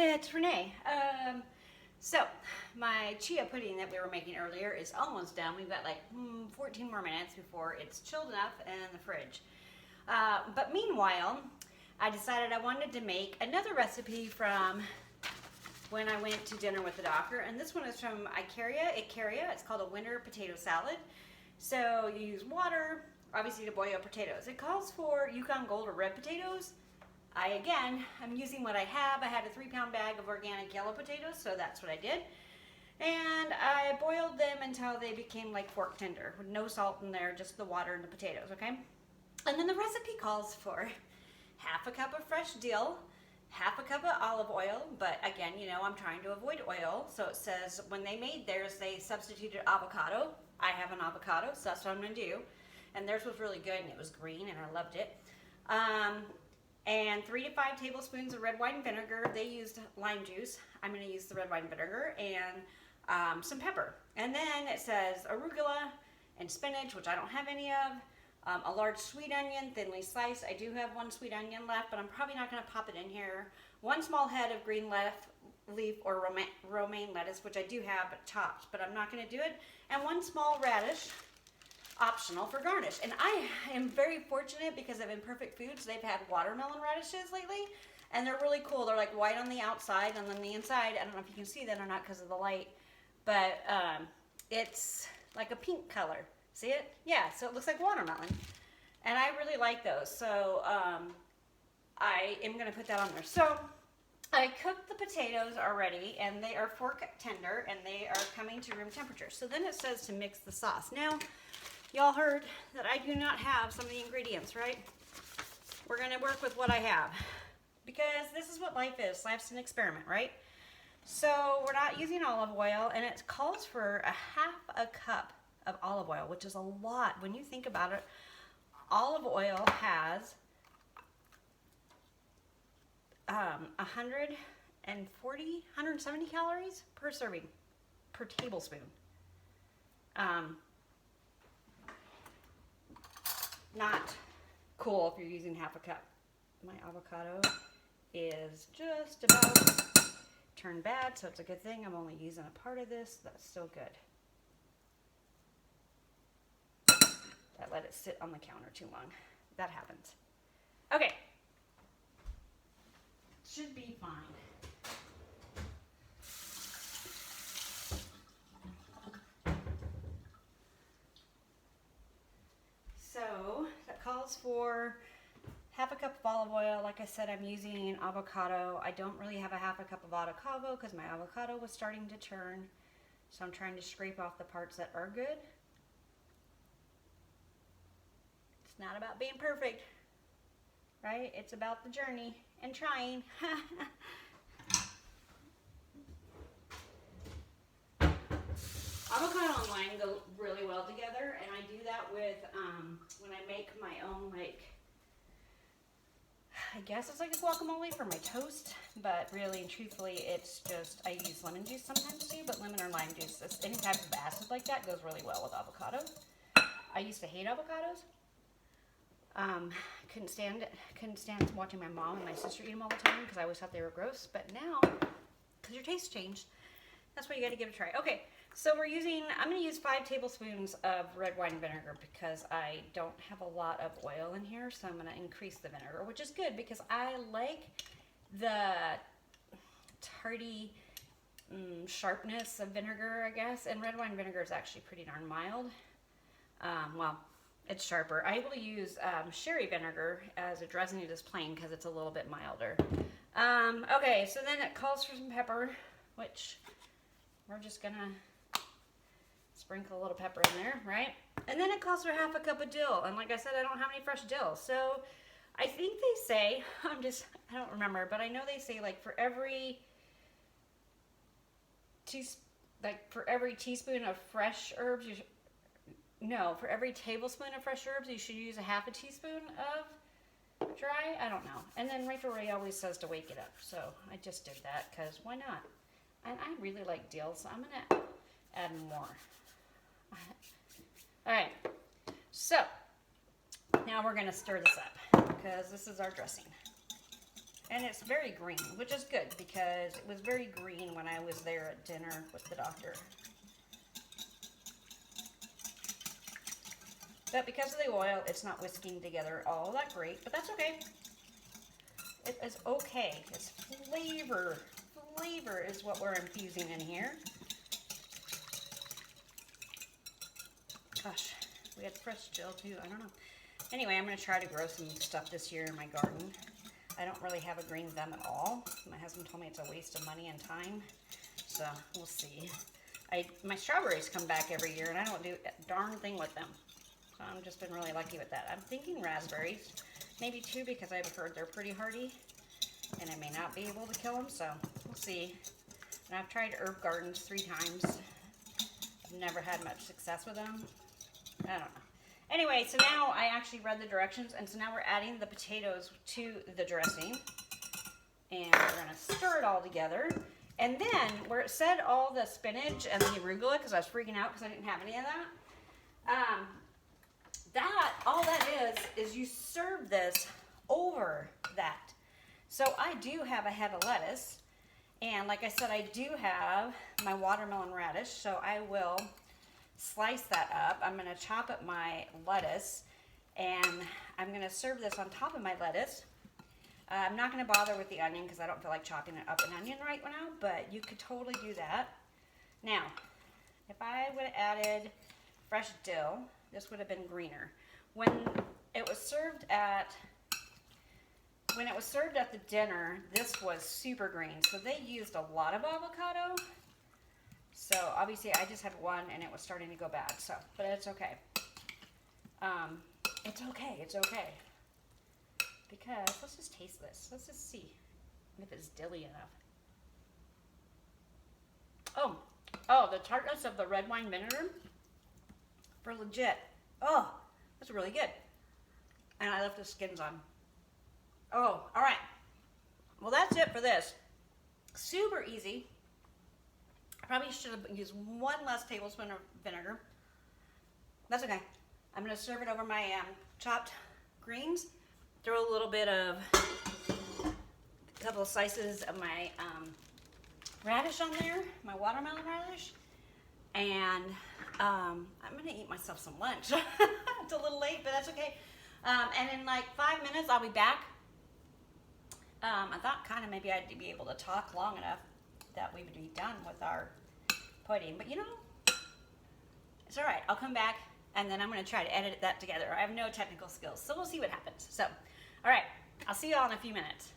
it's Renee. So my chia pudding that we were making earlier is almost done. We've got like 14 more minutes before it's chilled enough in the fridge. But meanwhile, I decided I wanted to make another recipe from when I went to dinner with the doctor, and this one is from Icaria. It's called a winter potato salad. So you use water, obviously, to boil potatoes. It calls for Yukon Gold or red potatoes. I'm using what I have. I had a 3-pound bag of organic yellow potatoes, so that's what I did. And I boiled them until they became like fork tender, with no salt in there, just the water and the potatoes, okay? And then the recipe calls for half a cup of fresh dill, half a cup of olive oil, but again, you know, I'm trying to avoid oil, so it says when they made theirs, they substituted avocado. I have an avocado, so that's what I'm gonna do. And theirs was really good, and it was green, and I loved it. And 3 to 5 tablespoons of red wine vinegar. They used lime juice. I'm gonna use the red wine vinegar, and some pepper. And then it says arugula and spinach, which I don't have any of. A large sweet onion, thinly sliced. I do have 1 sweet onion left, but I'm probably not going to pop it in here. 1 small head of green leaf or romaine lettuce, which I do have chopped, but I'm not going to do it. And 1 small radish, optional for garnish. And I am very fortunate because of Imperfect Foods. They've had watermelon radishes lately, and they're really cool. They're like white on the outside, and on the inside, I don't know if you can see that or not because of the light, but it's like a pink color. See it? Yeah, so it looks like watermelon. And I really like those. So I am going to put that on there. So I cooked the potatoes already, and they are fork tender, and they are coming to room temperature. So then it says to mix the sauce. Now, y'all heard that I do not have some of the ingredients, right? We're going to work with what I have, because this is what life is. Life's an experiment, right? So we're not using olive oil, and it calls for a half a cup of olive oil, which is a lot. When you think about it, olive oil has 170 calories per serving, per tablespoon. Not cool if you're using half a cup. My avocado is just about turned bad, so it's a good thing I'm only using a part of this. That's still good. I let it sit on the counter too long. That happens. Okay. Should be fine. So that calls for half a cup of olive oil. Like I said, I'm using avocado. I don't really have a half a cup of avocado because my avocado was starting to turn. So I'm trying to scrape off the parts that are good. Not about being perfect, right? It's about the journey and trying. Avocado and lime go really well together, and I do that with when I make my own, like, I guess it's like a guacamole for my toast, but really and truthfully, it's just, I use lemon juice sometimes too, but lemon or lime juice, any type of acid like that goes really well with avocado. I used to hate avocados. Couldn't stand watching my mom and my sister eat them all the time because I always thought they were gross. But now, because your taste changed, that's why you got to give it a try. Okay, so I'm going to use 5 tablespoons of red wine vinegar because I don't have a lot of oil in here. So I'm going to increase the vinegar, which is good because I like the tarty sharpness of vinegar, I guess. And red wine vinegar is actually pretty darn mild. Well, it's sharper. I will use sherry vinegar as a dressing just plain because it's a little bit milder. Okay, so then it calls for some pepper, which we're just gonna sprinkle a little pepper in there, right? And then it calls for half a cup of dill. And like I said, I don't have any fresh dill. So I think they say, I don't remember, but I know they say like for every teaspoon of fresh herbs, for every tablespoon of fresh herbs, you should use a half a teaspoon of dry. I don't know. And then Rachel Ray always says to wake it up. So I just did that because why not? And I really like dill, so I'm going to add more. All right. So now we're going to stir this up because this is our dressing. And it's very green, which is good because it was very green when I was there at dinner with the doctor. But because of the oil, it's not whisking together all that great, but that's okay. It is okay. It's flavor. Flavor is what we're infusing in here. Gosh, we had fresh dill too. I don't know. Anyway, I'm going to try to grow some stuff this year in my garden. I don't really have a green thumb at all. My husband told me it's a waste of money and time, so we'll see. My strawberries come back every year, and I don't do a darn thing with them. So I've just been really lucky with that. I'm thinking raspberries, maybe two, because I've heard they're pretty hardy, and I may not be able to kill them, so we'll see. And I've tried herb gardens 3 times. I've never had much success with them. I don't know. Anyway, so now I actually read the directions, and so now we're adding the potatoes to the dressing. And we're going to stir it all together. And then, where it said all the spinach and the arugula, because I was freaking out because I didn't have any of that, all that is you serve this over that. So I do have a head of lettuce, and like I said, I do have my watermelon radish, so I will slice that up. I'm going to chop up my lettuce, and I'm going to serve this on top of my lettuce. I'm not going to bother with the onion because I don't feel like chopping up an onion right now, but you could totally do that. Now, if I would have added fresh dill, this would have been greener. When it was served at the dinner, this was super green, so they used a lot of avocado. So obviously I just had one and it was starting to go bad, so, but it's okay. It's okay. Because, let's just taste this. Let's just see if it's dilly enough. Oh, the tartness of the red wine vinegar, for legit. Oh, that's really good. And I left the skins on. Oh, all right. Well, that's it for this. Super easy. Probably should have used 1 less tablespoon of vinegar. That's okay. I'm going to serve it over my chopped greens. Throw a little bit of, a couple of slices of my radish on there, my watermelon radish. And I'm going to eat myself some lunch. It's a little late, but that's okay. And in like 5 minutes, I'll be back. I thought kind of maybe I'd be able to talk long enough that we would be done with our pudding, but you know, it's all right. I'll come back and then I'm going to try to edit that together. I have no technical skills, so we'll see what happens. So, all right, I'll see you all in a few minutes.